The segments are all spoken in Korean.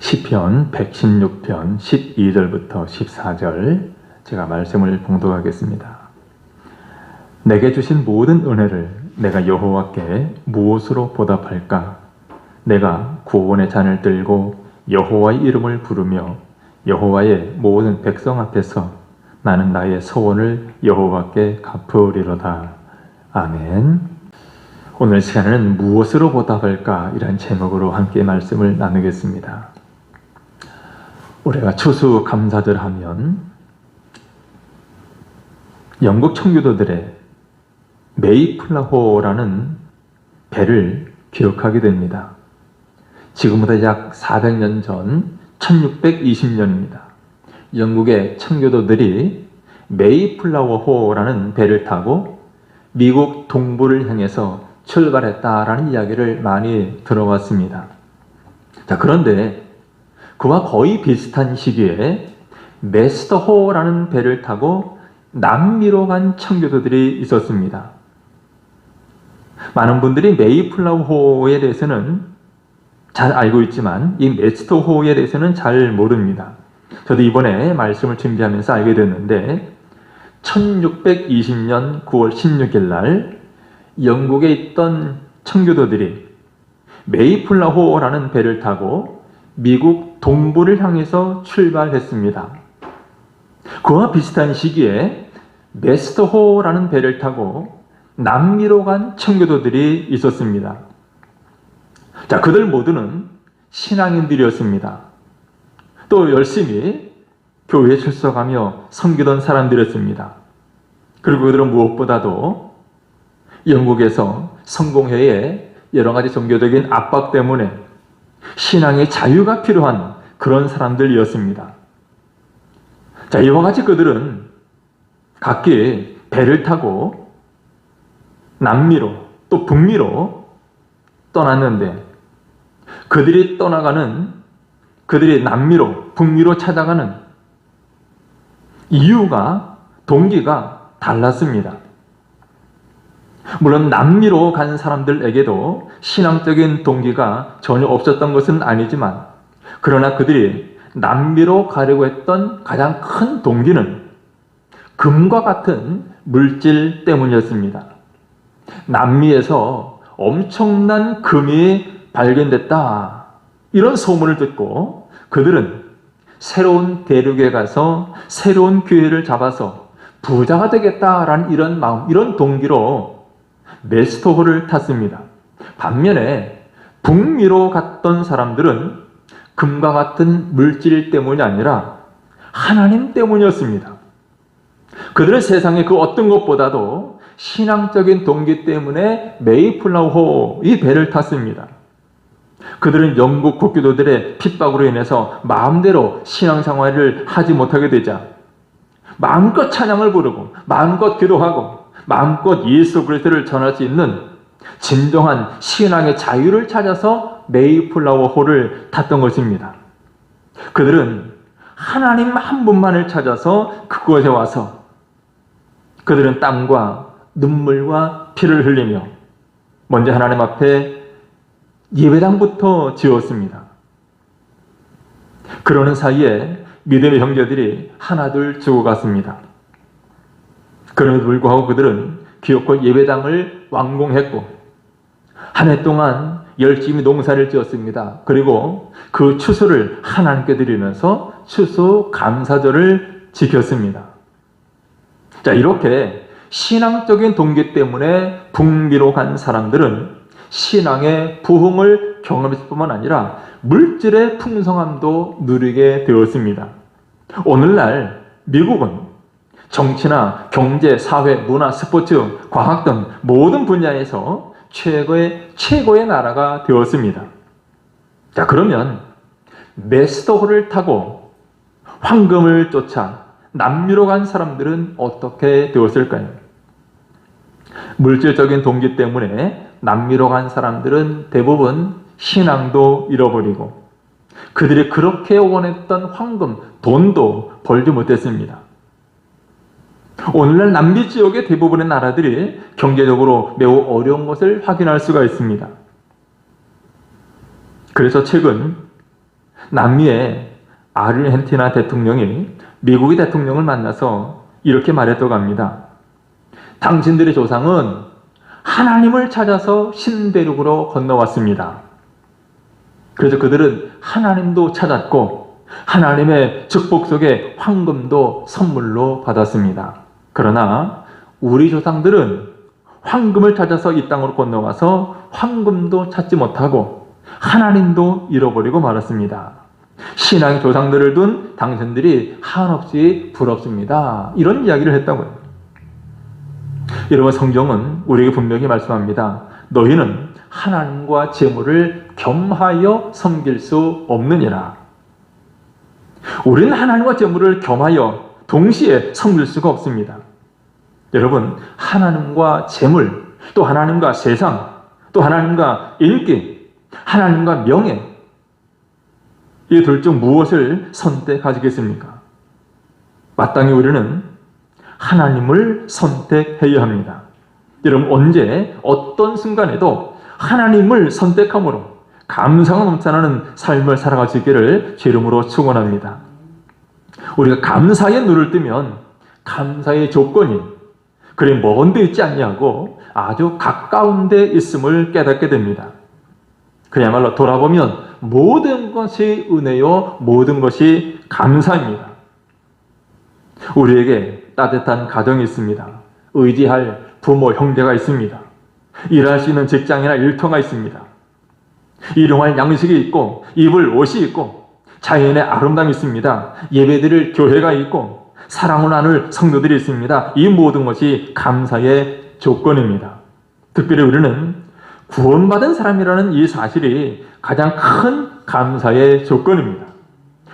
시편 116편 12절부터 14절 제가 말씀을 봉독하겠습니다. 내게 주신 모든 은혜를 내가 여호와께 무엇으로 보답할까? 내가 구원의 잔을 들고 여호와의 이름을 부르며 여호와의 모든 백성 앞에서 나는 나의 소원을 여호와께 갚으리로다. 아멘. 오늘 시간에는 무엇으로 보답할까? 이란 제목으로 함께 말씀을 나누겠습니다. 우리가 추수감사절 하면 영국 청교도들의 메이플라호라는 배를 기억하게 됩니다. 지금보다 약 400년 전 1620년입니다. 영국의 청교도들이 메이플라워호라는 배를 타고 미국 동부를 향해서 출발했다라는 이야기를 많이 들어왔습니다. 자, 그런데 그와 거의 비슷한 시기에 메스터호라는 배를 타고 남미로 간 청교도들이 있었습니다. 많은 분들이 메이플라워호에 대해서는 잘 알고 있지만 이 메스터호에 대해서는 잘 모릅니다. 저도 이번에 말씀을 준비하면서 알게 됐는데 1620년 9월 16일 날 영국에 있던 청교도들이 메이플라호라는 배를 타고 미국 동부를 향해서 출발했습니다. 그와 비슷한 시기에 메스터호라는 배를 타고 남미로 간 청교도들이 있었습니다. 자, 그들 모두는 신앙인들이었습니다. 또 열심히 교회에 출석하며 섬기던 사람들이었습니다. 그리고 그들은 무엇보다도 영국에서 성공회의 여러 가지 종교적인 압박 때문에 신앙의 자유가 필요한 그런 사람들이었습니다. 자, 이와 같이 그들은 각기 배를 타고 남미로 또 북미로 떠났는데 그들이 남미로 북미로 찾아가는 이유가 동기가 달랐습니다. 물론 남미로 간 사람들에게도 신앙적인 동기가 전혀 없었던 것은 아니지만 그러나 그들이 남미로 가려고 했던 가장 큰 동기는 금과 같은 물질 때문이었습니다. 남미에서 엄청난 금이 발견됐다, 이런 소문을 듣고 그들은 새로운 대륙에 가서 새로운 기회를 잡아서 부자가 되겠다라는 이런 마음, 이런 동기로 메스터호를 탔습니다. 반면에 북미로 갔던 사람들은 금과 같은 물질 때문이 아니라 하나님 때문이었습니다. 그들은 세상의 그 어떤 것보다도 신앙적인 동기 때문에 메이플라워 이 배를 탔습니다. 그들은 영국 국교도들의 핍박으로 인해서 마음대로 신앙생활을 하지 못하게 되자 마음껏 찬양을 부르고 마음껏 기도하고 마음껏 예수 그리스도를 전할 수 있는 진정한 신앙의 자유를 찾아서 메이플라워호를 탔던 것입니다. 그들은 하나님 한 분만을 찾아서 그곳에 와서 그들은 땀과 눈물과 피를 흘리며 먼저 하나님 앞에 예배당부터 지었습니다. 그러는 사이에 믿음의 형제들이 하나둘 죽어갔습니다. 그럼에도 불구하고 그들은 기어코 예배당을 완공했고 한 해 동안 열심히 농사를 지었습니다. 그리고 그 추수를 하나님께 드리면서 추수 감사절을 지켰습니다. 자, 이렇게 신앙적인 동기 때문에 북미로 간 사람들은 신앙의 부흥을 경험했을 뿐만 아니라 물질의 풍성함도 누리게 되었습니다. 오늘날 미국은 정치나 경제, 사회, 문화, 스포츠, 과학 등 모든 분야에서 최고의 나라가 되었습니다. 자, 그러면 메스터호를 타고 황금을 쫓아 남미로 간 사람들은 어떻게 되었을까요? 물질적인 동기 때문에 남미로 간 사람들은 대부분 신앙도 잃어버리고 그들이 그렇게 원했던 황금, 돈도 벌지 못했습니다. 오늘날 남미 지역의 대부분의 나라들이 경제적으로 매우 어려운 것을 확인할 수가 있습니다. 그래서 최근 남미의 아르헨티나 대통령이 미국의 대통령을 만나서 이렇게 말했다고 합니다. 당신들의 조상은 하나님을 찾아서 신대륙으로 건너왔습니다. 그래서 그들은 하나님도 찾았고 하나님의 축복 속에 황금도 선물로 받았습니다. 그러나 우리 조상들은 황금을 찾아서 이 땅으로 건너와서 황금도 찾지 못하고 하나님도 잃어버리고 말았습니다. 신앙의 조상들을 둔 당신들이 한없이 부럽습니다. 이런 이야기를 했다고요. 여러분, 성경은 우리에게 분명히 말씀합니다. 너희는 하나님과 재물을 겸하여 섬길 수 없느니라. 우리는 하나님과 재물을 겸하여 동시에 섬길 수가 없습니다. 여러분, 하나님과 재물, 또 하나님과 세상, 또 하나님과 인기, 하나님과 명예, 이 둘 중 무엇을 선택하시겠습니까? 마땅히 우리는 하나님을 선택해야 합니다. 여러분, 언제 어떤 순간에도 하나님을 선택함으로 감사가 넘쳐나는 삶을 살아갈 수 있기를 제 이름으로 축원합니다. 우리가 감사의 눈을 뜨면 감사의 조건이 그리 먼 데 있지 않냐고 아주 가까운 데 있음을 깨닫게 됩니다. 그야말로 돌아보면 모든 것이 은혜요, 모든 것이 감사입니다. 우리에게 따뜻한 가정이 있습니다. 의지할 부모, 형제가 있습니다. 일할 수 있는 직장이나 일터가 있습니다. 일용할 양식이 있고 입을 옷이 있고 자연의 아름다움이 있습니다. 예배드릴 교회가 있고 사랑을 나눌 성도들이 있습니다. 이 모든 것이 감사의 조건입니다. 특별히 우리는 구원받은 사람이라는 이 사실이 가장 큰 감사의 조건입니다.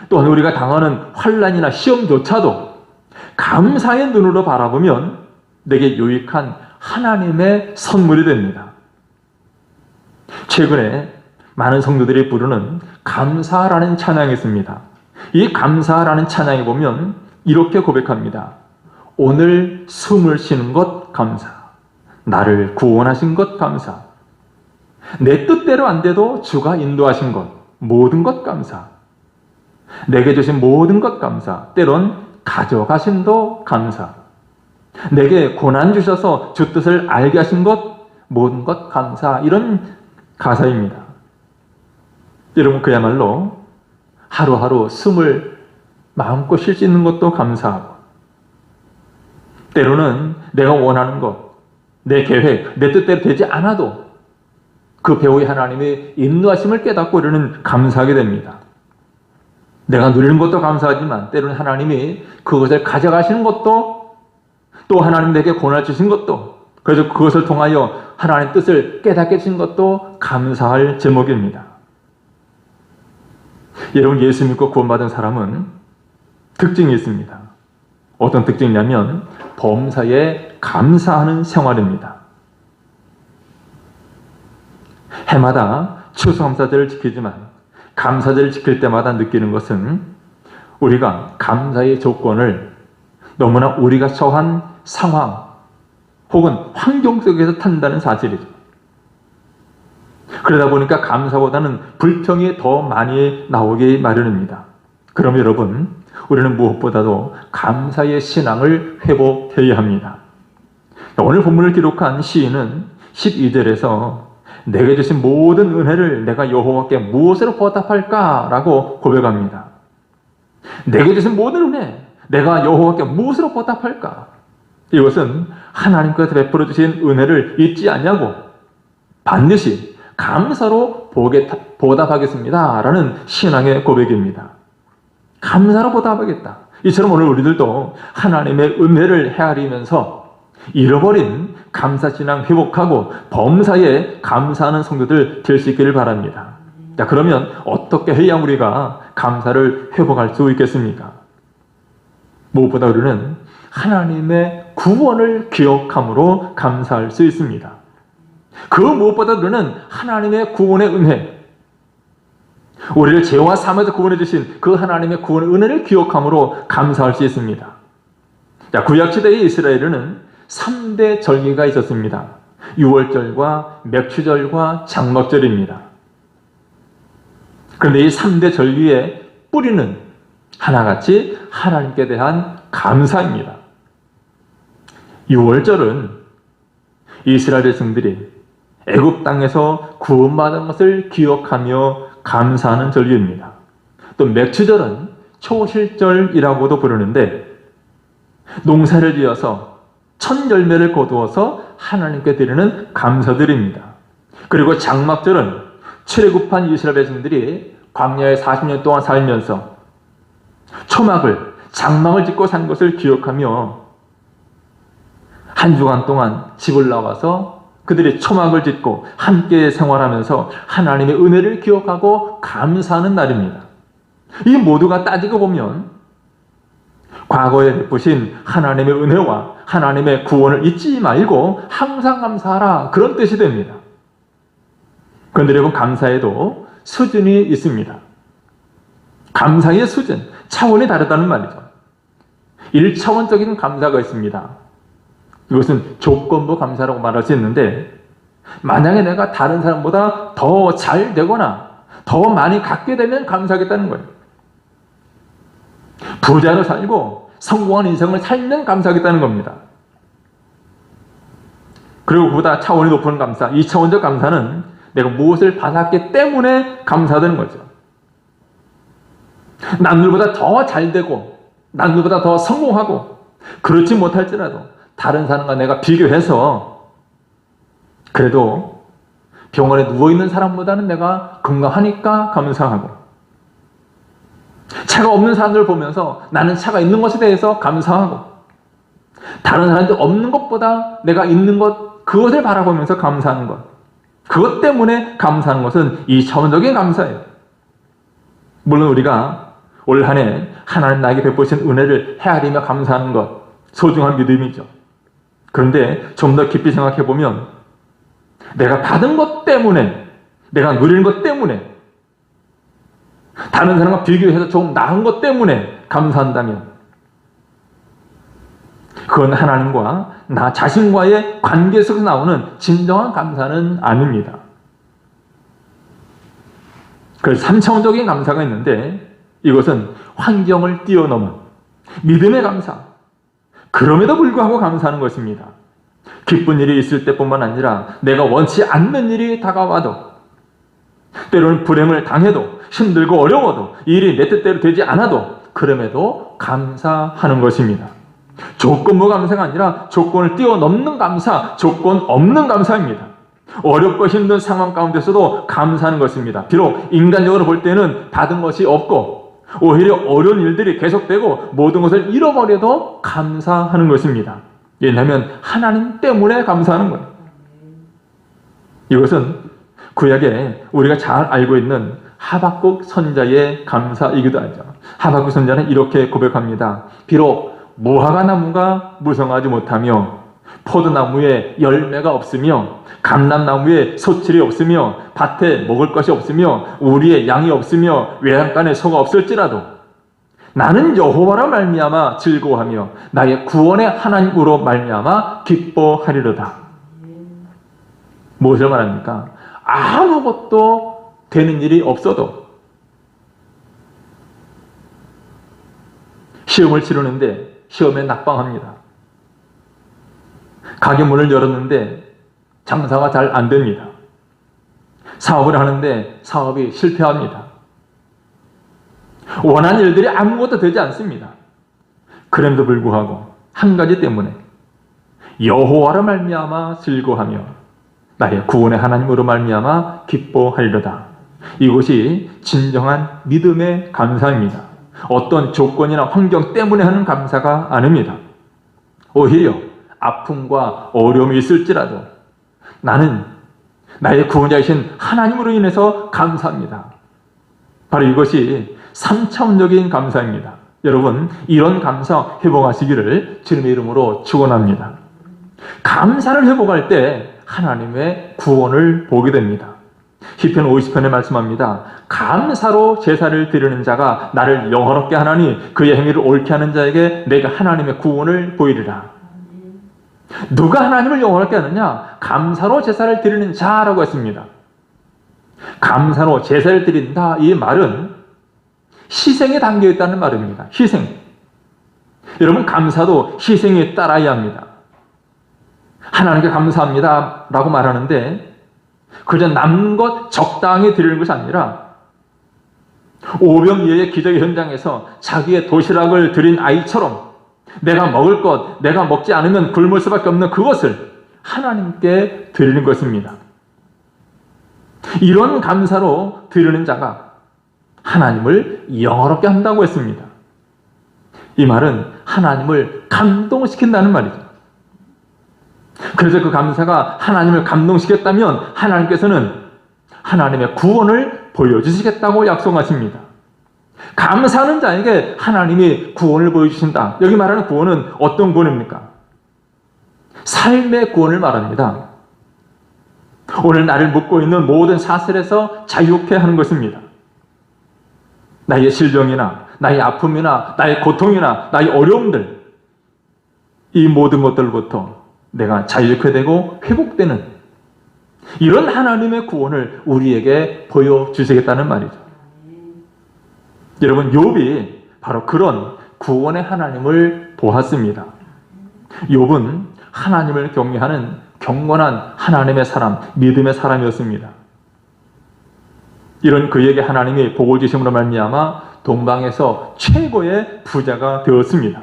또한 우리가 당하는 환난이나 시험조차도 감사의 눈으로 바라보면 내게 유익한 하나님의 선물이 됩니다. 최근에 많은 성도들이 부르는 감사라는 찬양이 있습니다. 이 감사라는 찬양에 보면 이렇게 고백합니다. 오늘 숨을 쉬는 것 감사. 나를 구원하신 것 감사. 내 뜻대로 안 돼도 주가 인도하신 것, 모든 것 감사. 내게 주신 모든 것 감사. 때론 가져가심도 감사. 내게 고난 주셔서 주 뜻을 알게 하신 것, 모든 것 감사. 이런 가사입니다. 여러분, 그야말로 하루하루 숨을 마음껏 쉴 수 있는 것도 감사하고, 때로는 내가 원하는 것, 내 계획, 내 뜻대로 되지 않아도 그 배우의 하나님의 인도하심을 깨닫고 우리는 감사하게 됩니다. 내가 누리는 것도 감사하지만 때로는 하나님이 그것을 가져가시는 것도, 또 하나님 내게 고난을 주신 것도, 그래서 그것을 통하여 하나님의 뜻을 깨닫게 하신 것도 감사할 제목입니다. 여러분, 예수 믿고 구원받은 사람은 특징이 있습니다. 어떤 특징이냐면 범사에 감사하는 생활입니다. 해마다 추수감사절을 지키지만 감사절을 지킬 때마다 느끼는 것은 우리가 감사의 조건을 너무나 우리가 처한 상황 혹은 환경 속에서 탄다는 사실이죠. 그러다 보니까 감사보다는 불평이 더 많이 나오기 마련입니다. 그럼 여러분, 우리는 무엇보다도 감사의 신앙을 회복해야 합니다. 오늘 본문을 기록한 시인은 12절에서 내게 주신 모든 은혜를 내가 여호와께 무엇으로 보답할까? 라고 고백합니다. 내게 주신 모든 은혜, 내가 여호와께 무엇으로 보답할까? 이것은 하나님께서 베풀어 주신 은혜를 잊지 않냐고 반드시 감사로 보답하겠습니다. 라는 신앙의 고백입니다. 감사로 보답하겠다. 이처럼 오늘 우리들도 하나님의 은혜를 헤아리면서 잃어버린 감사신앙 회복하고 범사에 감사하는 성도들 될 수 있기를 바랍니다. 자, 그러면 어떻게 해야 우리가 감사를 회복할 수 있겠습니까? 무엇보다 우리는 하나님의 구원을 기억함으로 감사할 수 있습니다. 그 무엇보다 우리는 하나님의 구원의 은혜, 우리를 죄와 사함에서 구원해 주신 그 하나님의 구원의 은혜를 기억함으로 감사할 수 있습니다. 자, 구약시대의 이스라엘에는 3대 절기가 있었습니다. 유월절과 맥추절과 장막절입니다. 그런데 이 3대 전류의 뿌리는 하나같이 하나님께 대한 감사입니다. 6월절은 이스라엘 백성들이 애굽 땅에서 구원받은 것을 기억하며 감사하는 절기입니다. 또 맥추절은 초실절이라고도 부르는데 농사를 지어서 첫 열매를 거두어서 하나님께 드리는 감사드립니다. 그리고 장막절은 출애굽한 이스라엘 백성들이 광야에 40년 동안 살면서 초막을 장막을 짓고 산 것을 기억하며 한 주간 동안 집을 나와서 그들이 초막을 짓고 함께 생활하면서 하나님의 은혜를 기억하고 감사하는 날입니다. 이 모두가 따지고 보면 과거에 베푸신 하나님의 은혜와 하나님의 구원을 잊지 말고 항상 감사하라, 그런 뜻이 됩니다. 그런데 여러분, 감사에도 수준이 있습니다. 감사의 수준, 차원이 다르다는 말이죠. 1차원적인 감사가 있습니다. 이것은 조건부 감사라고 말할 수 있는데, 만약에 내가 다른 사람보다 더 잘 되거나 더 많이 갖게 되면 감사하겠다는 거예요. 부자로 살고 성공한 인생을 살면 감사하겠다는 겁니다. 그리고 그보다 차원이 높은 감사, 2차원적 감사는 내가 무엇을 받았기 때문에 감사하는 거죠. 남들보다 더 잘 되고 남들보다 더 성공하고 그렇지 못할지라도 다른 사람과 내가 비교해서 그래도 병원에 누워있는 사람보다는 내가 건강하니까 감사하고, 차가 없는 사람들을 보면서 나는 차가 있는 것에 대해서 감사하고, 다른 사람들 없는 것보다 내가 있는 것, 그것을 바라보면서 감사하는 것, 그것 때문에 감사하는 것은 2차원적인 감사예요. 물론 우리가 올 한 해 하나님 나에게 베푸신 은혜를 헤아리며 감사하는 것, 소중한 믿음이죠. 그런데 좀 더 깊이 생각해 보면 내가 받은 것 때문에, 내가 누리는 것 때문에, 다른 사람과 비교해서 조금 나은 것 때문에 감사한다면 그건 하나님과 나 자신과의 관계 속에서 나오는 진정한 감사는 아닙니다. 그래서 3차원적인 감사가 있는데, 이것은 환경을 뛰어넘은 믿음의 감사, 그럼에도 불구하고 감사하는 것입니다. 기쁜 일이 있을 때뿐만 아니라 내가 원치 않는 일이 다가와도, 때로는 불행을 당해도, 힘들고 어려워도, 일이 내 뜻대로 되지 않아도 그럼에도 감사하는 것입니다. 조건부 감사가 아니라 조건을 뛰어넘는 감사, 조건 없는 감사입니다. 어렵고 힘든 상황 가운데서도 감사하는 것입니다. 비록 인간적으로 볼 때는 받은 것이 없고 오히려 어려운 일들이 계속되고 모든 것을 잃어버려도 감사하는 것입니다. 왜냐하면 하나님 때문에 감사하는 거예요. 이것은 구약에 우리가 잘 알고 있는 하박국 선자의 감사이기도 하죠. 하박국 선자는 이렇게 고백합니다. 비록 무화과 나무가 무성하지 못하며 포도나무에 열매가 없으며 감람나무에 소출이 없으며 밭에 먹을 것이 없으며 우리의 양이 없으며 외양간에 소가 없을지라도 나는 여호와로 말미암아 즐거워하며 나의 구원의 하나님으로 말미암아 기뻐하리로다. 무엇을 말합니까? 아무것도 되는 일이 없어도, 시험을 치르는데 시험에 낙방합니다. 가게 문을 열었는데 장사가 잘 안 됩니다. 사업을 하는데 사업이 실패합니다. 원하는 일들이 아무것도 되지 않습니다. 그럼에도 불구하고 한 가지 때문에 여호와로 말미암아 즐거워하며 나의 구원의 하나님으로 말미암아 기뻐하리로다. 이것이 진정한 믿음의 감사입니다. 어떤 조건이나 환경 때문에 하는 감사가 아닙니다. 오히려 아픔과 어려움이 있을지라도 나는 나의 구원자이신 하나님으로 인해서 감사합니다. 바로 이것이 3차원적인 감사입니다. 여러분, 이런 감사 회복하시기를 주님의 이름으로 축원합니다. 감사를 회복할 때 하나님의 구원을 보게 됩니다. 시편 50편에 말씀합니다. 감사로 제사를 드리는 자가 나를 영화롭게 하나니 그의 행위를 옳게 하는 자에게 내가 하나님의 구원을 보이리라. 누가 하나님을 영화롭게 하느냐? 감사로 제사를 드리는 자라고 했습니다. 감사로 제사를 드린다, 이 말은 희생에 담겨 있다는 말입니다. 희생. 여러분, 감사도 희생에 따라야 합니다. 하나님께 감사합니다 라고 말하는데 그저 남는 것 적당히 드리는 것이 아니라 오병이어의 기적의 현장에서 자기의 도시락을 드린 아이처럼 내가 먹을 것, 내가 먹지 않으면 굶을 수밖에 없는 그것을 하나님께 드리는 것입니다. 이런 감사로 드리는 자가 하나님을 영화롭게 한다고 했습니다. 이 말은 하나님을 감동시킨다는 말이죠. 그래서 그 감사가 하나님을 감동시켰다면 하나님께서는 하나님의 구원을 보여주시겠다고 약속하십니다. 감사하는 자에게 하나님이 구원을 보여주신다. 여기 말하는 구원은 어떤 구원입니까? 삶의 구원을 말합니다. 오늘 나를 묶고 있는 모든 사슬에서 자유케 하는 것입니다. 나의 질병이나 나의 아픔이나 나의 고통이나 나의 어려움들, 이 모든 것들로부터 내가 자유케 되고 회복되는 이런 하나님의 구원을 우리에게 보여주시겠다는 말이죠. 여러분, 욥이 바로 그런 구원의 하나님을 보았습니다. 욥은 하나님을 경외하는 경건한 하나님의 사람, 믿음의 사람이었습니다. 이런 그에게 하나님이 복을 주심으로 말미암아 동방에서 최고의 부자가 되었습니다.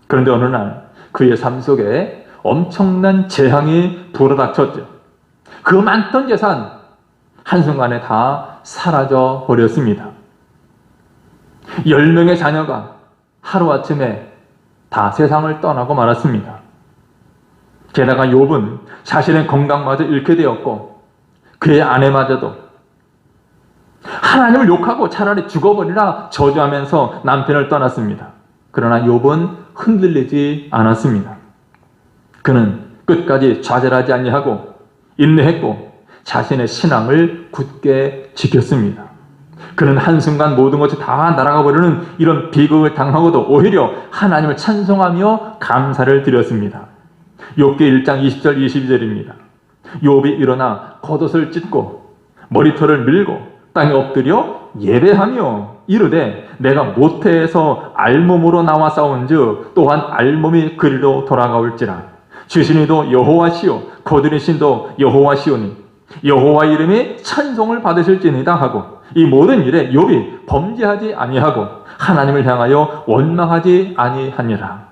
그런데 어느 날 그의 삶 속에 엄청난 재앙이 불어닥쳤죠. 그 많던 재산 한순간에 다 사라져 버렸습니다. 10명의 자녀가 하루아침에 다 세상을 떠나고 말았습니다. 게다가 욥은 자신의 건강마저 잃게 되었고 그의 아내마저도 하나님을 욕하고 차라리 죽어버리라 저주하면서 남편을 떠났습니다. 그러나 욥은 흔들리지 않았습니다. 그는 끝까지 좌절하지 아니하고 인내했고 자신의 신앙을 굳게 지켰습니다. 그는 한순간 모든 것이 다 날아가 버리는 이런 비극을 당하고도 오히려 하나님을 찬송하며 감사를 드렸습니다. 욥기 1장 20절 22절입니다. 욥이 일어나 겉옷을 찢고 머리털을 밀고 땅에 엎드려 예배하며 이르되 내가 모태에서 알몸으로 나와 싸운즉 또한 알몸이 그리로 돌아가올지라. 주신 이도 여호와시요 거두신 신도 여호와시오니 여호와 이름이 찬송을 받으실지니이다 하고 이 모든 일에 욥이 범죄하지 아니하고 하나님을 향하여 원망하지 아니하니라.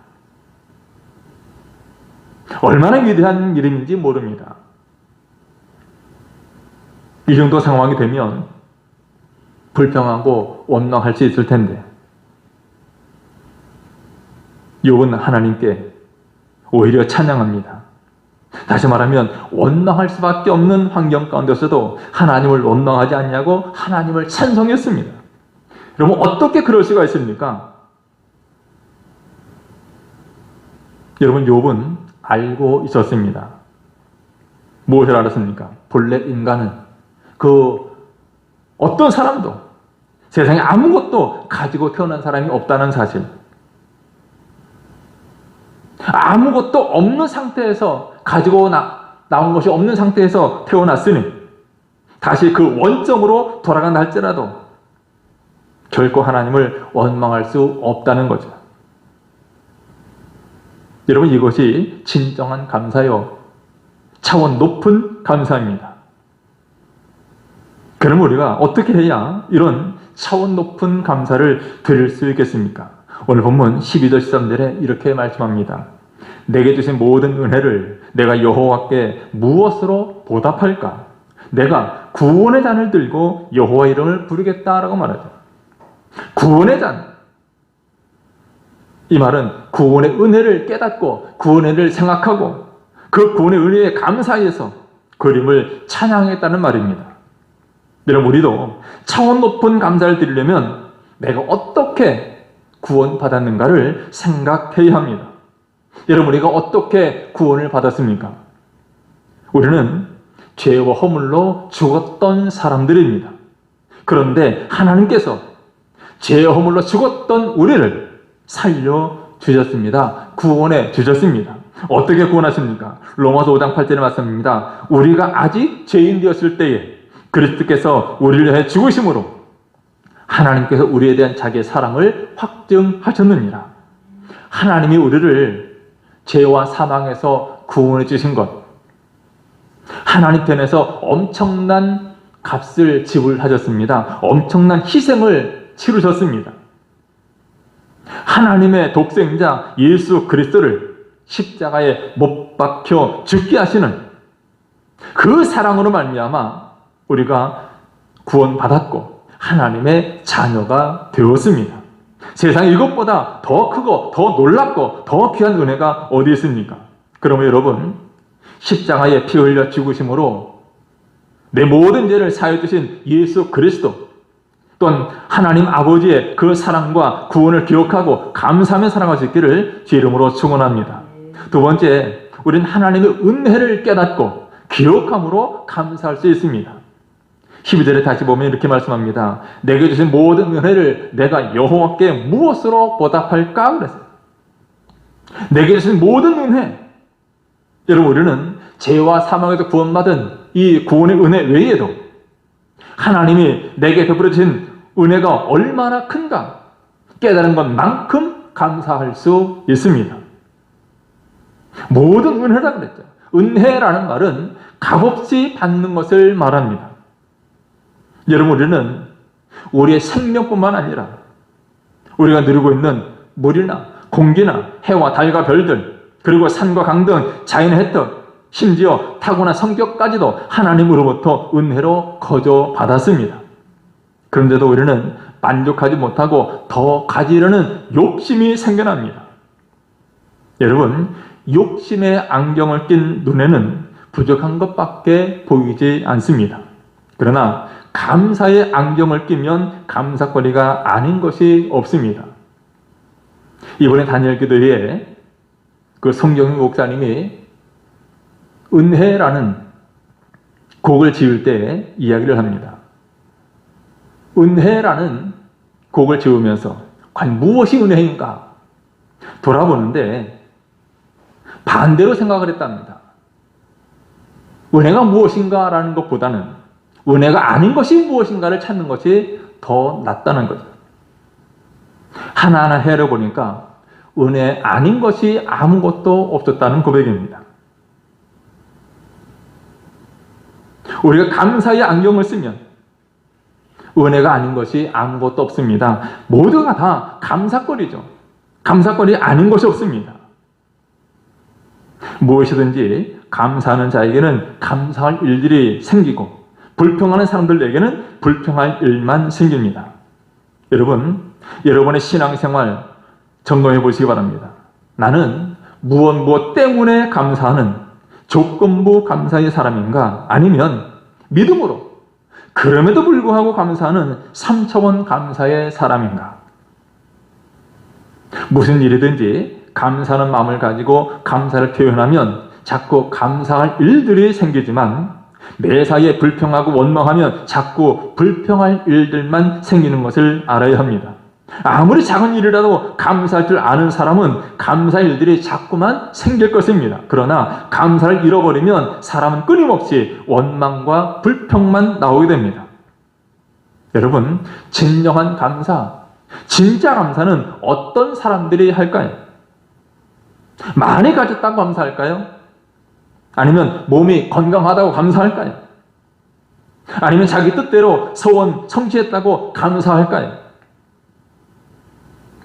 얼마나 위대한 일인지 모릅니다. 이 정도 상황이 되면 불평하고 원망할 수 있을 텐데 욥은 하나님께 오히려 찬양합니다. 다시 말하면 원망할 수밖에 없는 환경 가운데서도 하나님을 원망하지 않냐고 하나님을 찬송했습니다. 여러분, 어떻게 그럴 수가 있습니까? 여러분, 욥은 알고 있었습니다. 무엇을 알았습니까? 본래 인간은 그 어떤 사람도 세상에 아무것도 가지고 태어난 사람이 없다는 사실, 아무것도 없는 상태에서 가지고 나온 것이 없는 상태에서 태어났으니 다시 그 원점으로 돌아간다 할지라도 결코 하나님을 원망할 수 없다는 거죠. 여러분, 이것이 진정한 감사요, 차원 높은 감사입니다. 그럼 우리가 어떻게 해야 이런 차원 높은 감사를 드릴 수 있겠습니까? 오늘 본문 12절 13절에 이렇게 말씀합니다. 내게 주신 모든 은혜를 내가 여호와께 무엇으로 보답할까? 내가 구원의 잔을 들고 여호와 이름을 부르겠다라고 말하죠. 구원의 잔, 이 말은 구원의 은혜를 깨닫고 구원의 은혜를 생각하고 그 구원의 은혜에 감사해서 그 이름을 찬양했다는 말입니다. 여러분, 우리도 차원 높은 감사를 드리려면 내가 어떻게 구원받았는가를 생각해야 합니다. 여러분, 우리가 어떻게 구원을 받았습니까? 우리는 죄와 허물로 죽었던 사람들입니다. 그런데 하나님께서 죄와 허물로 죽었던 우리를 살려주셨습니다. 구원해 주셨습니다. 어떻게 구원하십니까? 로마서 5장 8절의 말씀입니다. 우리가 아직 죄인 되었을 때에 그리스도께서 우리를 위해 죽으심으로 하나님께서 우리에 대한 자기의 사랑을 확증하셨느니라. 하나님이 우리를 죄와 사망에서 구원해 주신 것, 하나님 편에서 엄청난 값을 지불하셨습니다. 엄청난 희생을 치르셨습니다. 하나님의 독생자 예수 그리스도를 십자가에 못 박혀 죽게 하시는 그 사랑으로 말미암아 우리가 구원받았고 하나님의 자녀가 되었습니다. 세상에 이것보다 더 크고 더 놀랍고 더 귀한 은혜가 어디 있습니까? 그러면 여러분, 십자가에 피 흘려 죽으심으로 내 모든 죄를 사해 주신 예수 그리스도, 또한 하나님 아버지의 그 사랑과 구원을 기억하고 감사하며 살아갈 수 있기를 주 이름으로 축원합니다. 두 번째, 우리는 하나님의 은혜를 깨닫고 기억함으로 감사할 수 있습니다. 12절에 다시 보면 이렇게 말씀합니다. 내게 주신 모든 은혜를 내가 여호와께 무엇으로 보답할까? 그랬어요. 내게 주신 모든 은혜. 여러분, 우리는 죄와 사망에서 구원받은 이 구원의 은혜 외에도 하나님이 내게 베풀어 주신 은혜가 얼마나 큰가 깨달은 것만큼 감사할 수 있습니다. 모든 은혜라 그랬죠. 은혜라는 말은 값없이 받는 것을 말합니다. 여러분, 우리는 우리의 생명뿐만 아니라 우리가 누리고 있는 물이나 공기나 해와 달과 별들, 그리고 산과 강 등 자연의 혜택, 심지어 타고난 성격까지도 하나님으로부터 은혜로 거저 받았습니다. 그런데도 우리는 만족하지 못하고 더 가지려는 욕심이 생겨납니다. 여러분, 욕심의 안경을 낀 눈에는 부족한 것밖에 보이지 않습니다. 그러나 감사의 안경을 끼면 감사거리가 아닌 것이 없습니다. 이번에 다니엘 기도회에 그 송경희 목사님이 은혜라는 곡을 지을 때 이야기를 합니다. 은혜라는 곡을 지으면서 과연 무엇이 은혜인가 돌아보는데 반대로 생각을 했답니다. 은혜가 무엇인가라는 것보다는 은혜가 아닌 것이 무엇인가를 찾는 것이 더 낫다는 거죠. 하나하나 헤아려보니까 은혜 아닌 것이 아무것도 없었다는 고백입니다. 우리가 감사의 안경을 쓰면 은혜가 아닌 것이 아무것도 없습니다. 모두가 다 감사거리죠. 감사거리 아닌 것이 없습니다. 무엇이든지 감사하는 자에게는 감사할 일들이 생기고 불평하는 사람들에게는 불평할 일만 생깁니다. 여러분, 여러분의 신앙생활 점검해 보시기 바랍니다. 나는 무엇 때문에 감사하는 조건부 감사의 사람인가? 아니면 믿음으로 그럼에도 불구하고 감사하는 3차원 감사의 사람인가? 무슨 일이든지 감사하는 마음을 가지고 감사를 표현하면 자꾸 감사할 일들이 생기지만 매사에 불평하고 원망하면 자꾸 불평할 일들만 생기는 것을 알아야 합니다. 아무리 작은 일이라도 감사할 줄 아는 사람은 감사할 일들이 자꾸만 생길 것입니다. 그러나 감사를 잃어버리면 사람은 끊임없이 원망과 불평만 나오게 됩니다. 여러분, 진정한 감사, 진짜 감사는 어떤 사람들이 할까요? 많이 가졌다고 감사할까요? 아니면 몸이 건강하다고 감사할까요? 아니면 자기 뜻대로 소원 성취했다고 감사할까요?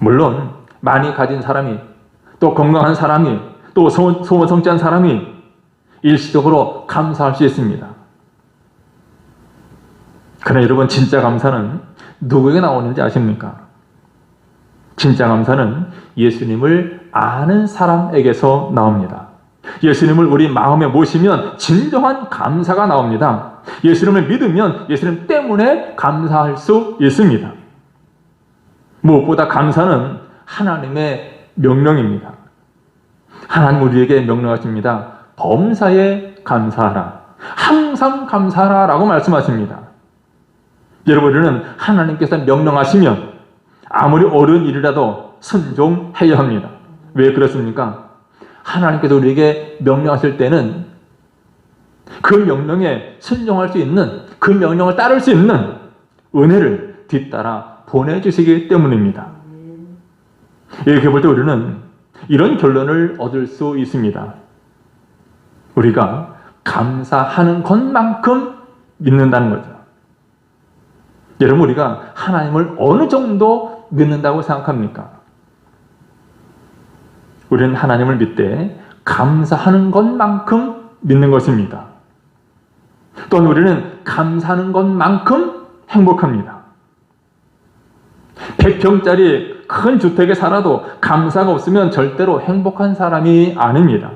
물론 많이 가진 사람이, 또 건강한 사람이, 또 소원 성취한 사람이 일시적으로 감사할 수 있습니다. 그러나 여러분, 진짜 감사는 누구에게 나오는지 아십니까? 진짜 감사는 예수님을 아는 사람에게서 나옵니다. 예수님을 우리 마음에 모시면 진정한 감사가 나옵니다. 예수님을 믿으면 예수님 때문에 감사할 수 있습니다. 무엇보다 감사는 하나님의 명령입니다. 하나님 우리에게 명령하십니다. 범사에 감사하라. 항상 감사하라 라고 말씀하십니다. 여러분, 우리는 하나님께서 명령하시면 아무리 어려운 일이라도 순종해야 합니다. 왜 그렇습니까? 하나님께서 우리에게 명령하실 때는 그 명령에 순종할 수 있는 그 명령을 따를 수 있는 은혜를 뒤따라 보내주시기 때문입니다. 이렇게 볼 때 우리는 이런 결론을 얻을 수 있습니다. 우리가 감사하는 것만큼 믿는다는 거죠. 여러분, 우리가 하나님을 어느 정도 믿는다고 생각합니까? 우리는 하나님을 믿되 감사하는 것만큼 믿는 것입니다. 또한 우리는 감사하는 것만큼 행복합니다. 100평짜리 큰 주택에 살아도 감사가 없으면 절대로 행복한 사람이 아닙니다.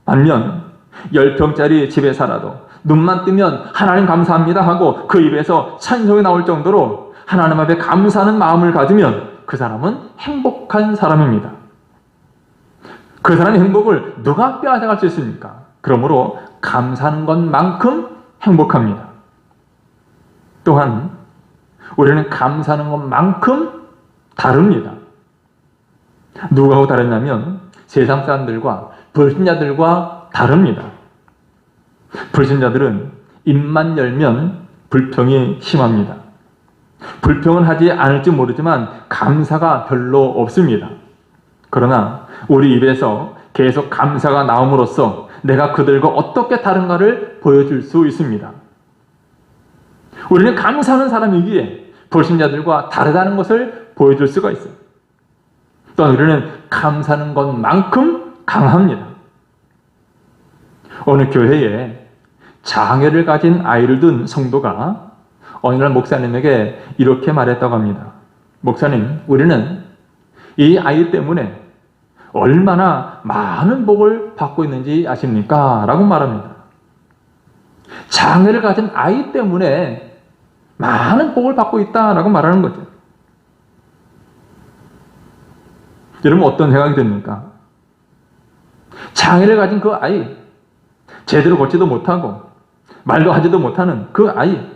반면 10평짜리 집에 살아도 눈만 뜨면 하나님 감사합니다 하고 그 입에서 찬송이 나올 정도로 하나님 앞에 감사하는 마음을 가지면 그 사람은 행복한 사람입니다. 그 사람의 행복을 누가 빼앗아갈 수 있습니까? 그러므로 감사하는 것만큼 행복합니다. 또한 우리는 감사하는 것만큼 다릅니다. 누구하고 다르냐면 세상 사람들과 불신자들과 다릅니다. 불신자들은 입만 열면 불평이 심합니다. 불평은 하지 않을지 모르지만 감사가 별로 없습니다. 그러나 우리 입에서 계속 감사가 나옴으로써 내가 그들과 어떻게 다른가를 보여줄 수 있습니다. 우리는 감사하는 사람이기에 불신자들과 다르다는 것을 보여줄 수가 있어요. 또한 우리는 감사하는 것만큼 강합니다. 어느 교회에 장애를 가진 아이를 둔 성도가 어느 날 목사님에게 이렇게 말했다고 합니다. 목사님, 우리는 이 아이 때문에 얼마나 많은 복을 받고 있는지 아십니까? 라고 말합니다. 장애를 가진 아이 때문에 많은 복을 받고 있다라고 말하는 거죠. 여러분, 어떤 생각이 듭니까? 장애를 가진 그 아이, 제대로 걷지도 못하고 말도 하지도 못하는 그 아이,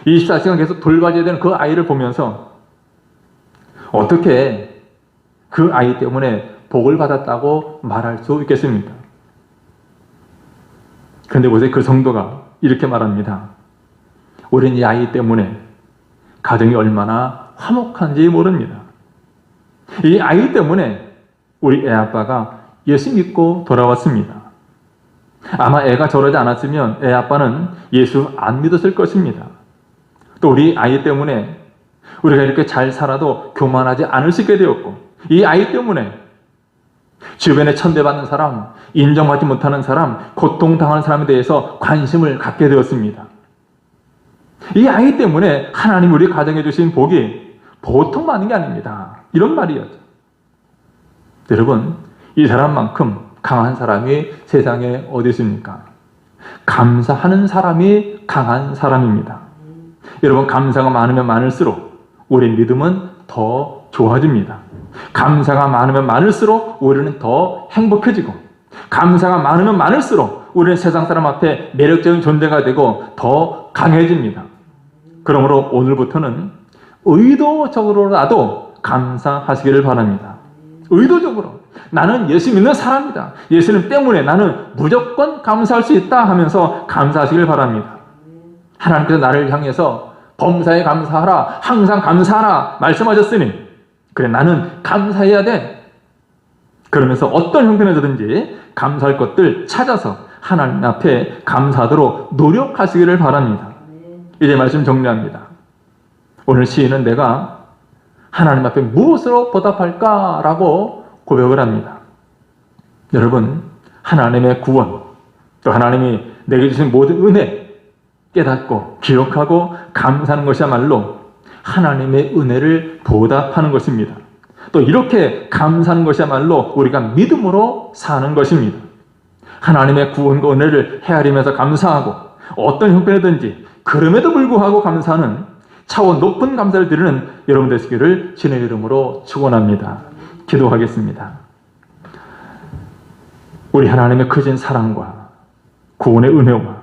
24시간 계속 돌봐줘야 되는 그 아이를 보면서 어떻게 그 아이 때문에 복을 받았다고 말할 수 있겠습니까? 그런데 보세요. 그 성도가 이렇게 말합니다. 우리는 이 아이 때문에 가정이 얼마나 화목한지 모릅니다. 이 아이 때문에 우리 애 아빠가 예수 믿고 돌아왔습니다. 아마 애가 저러지 않았으면 애 아빠는 예수 안 믿었을 것입니다. 또 우리 아이 때문에 우리가 이렇게 잘 살아도 교만하지 않을 수 있게 되었고, 이 아이 때문에 주변에 천대받는 사람, 인정받지 못하는 사람, 고통당하는 사람에 대해서 관심을 갖게 되었습니다. 이 아이 때문에 하나님 우리 가정에 주신 복이 보통 많은 게 아닙니다. 이런 말이었죠. 여러분, 이 사람만큼 강한 사람이 세상에 어디 있습니까? 감사하는 사람이 강한 사람입니다. 여러분, 감사가 많으면 많을수록 우리 믿음은 더 좋아집니다. 감사가 많으면 많을수록 우리는 더 행복해지고, 감사가 많으면 많을수록 우리는 세상 사람 앞에 매력적인 존재가 되고 더 강해집니다. 그러므로 오늘부터는 의도적으로라도 감사하시기를 바랍니다. 의도적으로. 나는 예수 믿는 사람이다. 예수님 때문에 나는 무조건 감사할 수 있다 하면서 감사하시길 바랍니다. 하나님께서 나를 향해서 범사에 감사하라, 항상 감사하라 말씀하셨으니 그래, 나는 감사해야 돼. 그러면서 어떤 형편에서든지 감사할 것들 찾아서 하나님 앞에 감사하도록 노력하시기를 바랍니다. 이제 말씀 정리합니다. 오늘 시인은 내가 하나님 앞에 무엇으로 보답할까라고 고백을 합니다. 여러분, 하나님의 구원, 또 하나님이 내게 주신 모든 은혜 깨닫고 기억하고 감사하는 것이야말로 하나님의 은혜를 보답하는 것입니다. 또 이렇게 감사하는 것이야말로 우리가 믿음으로 사는 것입니다. 하나님의 구원과 은혜를 헤아리면서 감사하고 어떤 형편이든지 그럼에도 불구하고 감사하는 차원 높은 감사를 드리는 여러분 되시기를 주님의 이름으로 축원합니다. 기도하겠습니다. 우리 하나님의 크신 사랑과 구원의 은혜와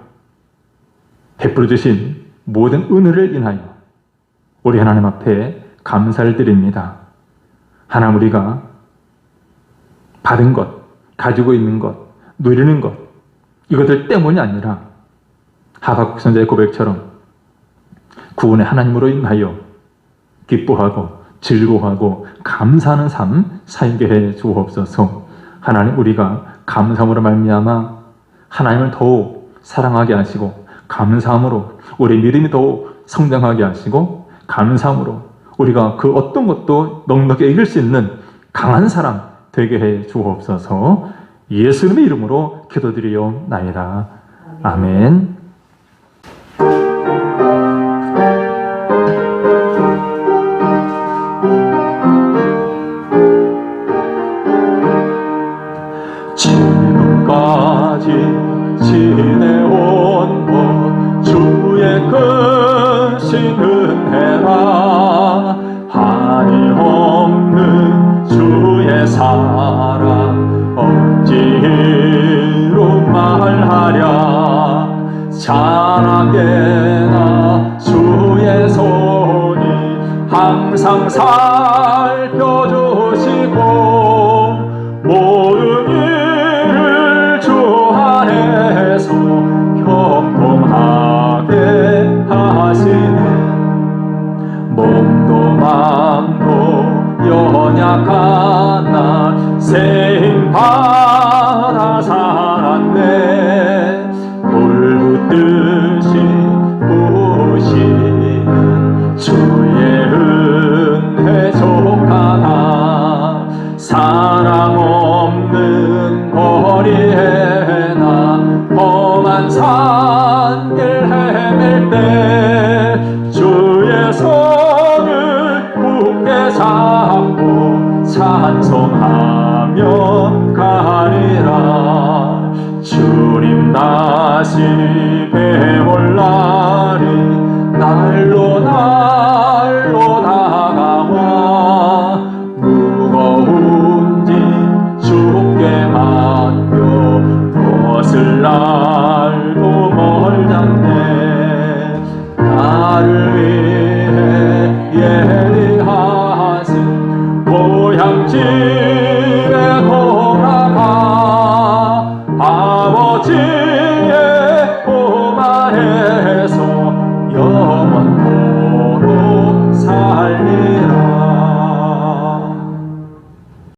베풀어 주신 모든 은혜를 인하여 우리 하나님 앞에 감사를 드립니다. 하나님, 우리가 받은 것, 가지고 있는 것, 누리는 것, 이것들 때문이 아니라 하박국 선지자의 고백처럼 구원의 하나님으로 인하여 기뻐하고 즐거워하고 감사하는 삶 살게 해 주옵소서. 하나님, 우리가 감사함으로 말미암아 하나님을 더욱 사랑하게 하시고, 감사함으로 우리 믿음이 더욱 성장하게 하시고, 감사함으로 우리가 그 어떤 것도 넉넉히 이길 수 있는 강한 사람 되게 해 주옵소서. 예수님의 이름으로 기도드리옵나이다. 아멘. 지금까지 지내온 것 주의 크신 은혜라. 한이 없는 주의 사랑 어찌로 말하랴. 자나깨나 주의 손이 항상 살펴주시고, 모든 일을 주 안에서 형통하게 하시네. 몸도 맘도 연약한 날 생 받아 살았네. 불붙듯이 부으시는 주의 은혜 족하다. 사랑 없는 거리에 나 험한 산길 헤맬 때 주의 손을 굳게 잡고 찬송하며 가리라. 주님 다시 배울 날이 날로 날로 다가와. 무거운 짐 주께 맡겨 벗을 날도 멀잖네. 나를 위해 예리하신 고향 집